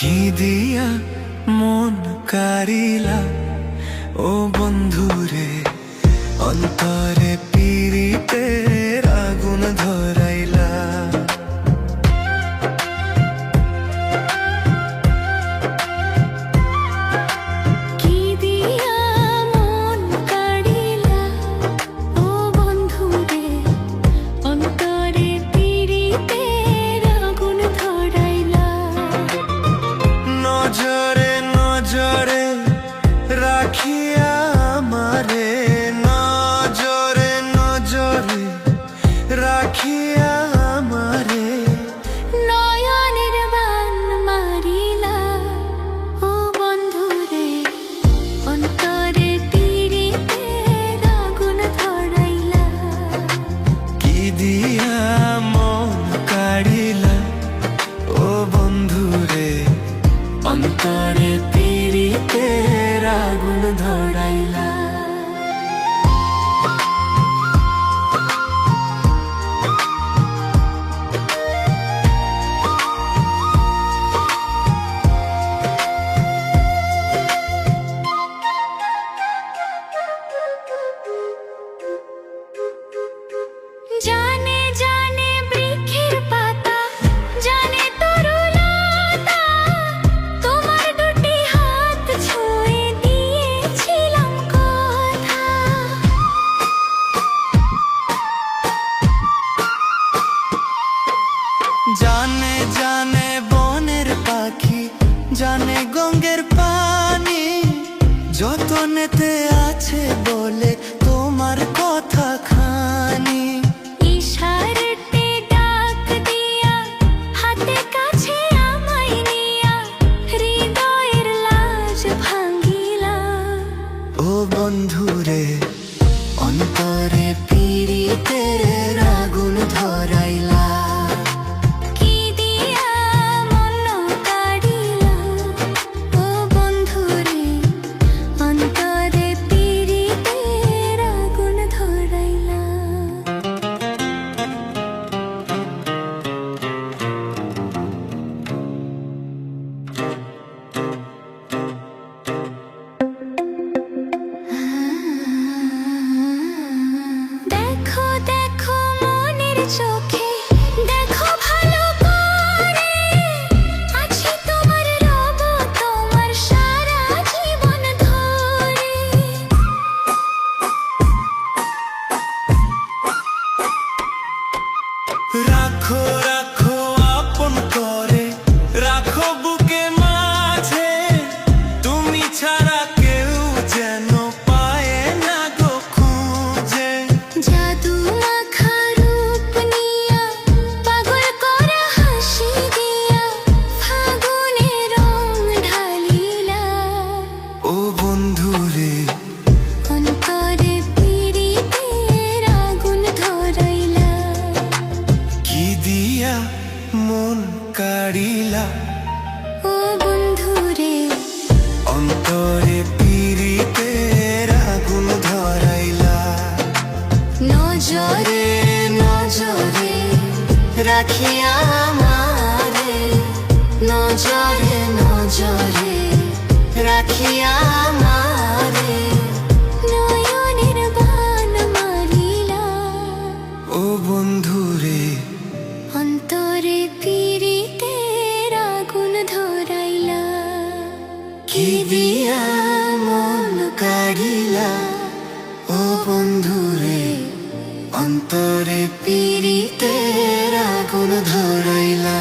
কি দিয়া মন কারিলা ও বন্ধুরে, অন্তরে পীড়িতের আগুন ধরাইলা। কি দিয়া মন কারিলা ও বন্ধুরে, অন্তরে পীড়িতের আগুন ধরাইলা। নজরে নজরে রাখিয়া আমারে, নজরে নজরে রাখিয়া আমারে, নয়নের বান মারিলা ও বন্ধুরে, অন্তরে পীড়িতের আগুন ধরাইলা। কি দিয়া মন কাড়িলা ও বন্ধুরে, অন্তরে পীড়িতের আগুন ধরাইলা। জানে জানে বৃক্ষের পাতা, জানে তরুলতা, তোমার দুটি হাত ছুঁয়ে দিয়েছিলাম কথা। জানে জানে বনের পাখি, জানে গঙ্গের পানি, যতনেতে আছে বলে তোমার কথা খানি। ইশারাতে ডাক দিয়া, হাতে কাছে আমায় নিয়া, হৃদয়ের লাজ ভাঙিলা। ও বন্ধুরে, অন্তরে পীড়িতের আগুন ধরাইলা। কি দিয়া মন কাড়িলা ও বন্ধুরে, অন্তরে পীড়িতের আগুন ধরাইলা। দেখো দেখো মনের চোখে, দেখো ভালো করে, আছি তোমার, রব তোমার সারা জীবন ধরে। রাখো রাখো আপন করে, রাখো বুকে মাঝে, তুমি ছাড়া কেউ যেন পায় না গো খুঁজে। জাদু মাখা রূপ নিয়া, পাগল করা হাসি দিয়া, ফাগুনে রং ঢালিলা। ও বন্ধুরে, অন্তরে পীড়িতের আগুন ধরাইলা। কি দিয়া মন কাড়িলা ও বন্ধুরে, অন্তরে পীড়িতের আগুন ধরাইলা। নজরে নজরে রাখিয়া আমারে, নজরে নজরে রাখিয়া আমারে, নয়নের বান মারিলা। ও বন্ধুরে, অন্তরে পীড়িতের আগুন ধরাইলা। কি দিয়া মন কাড়িলা ও বন্ধুরে, অন্তরে পীড়িতের আগুন ধরাইলা।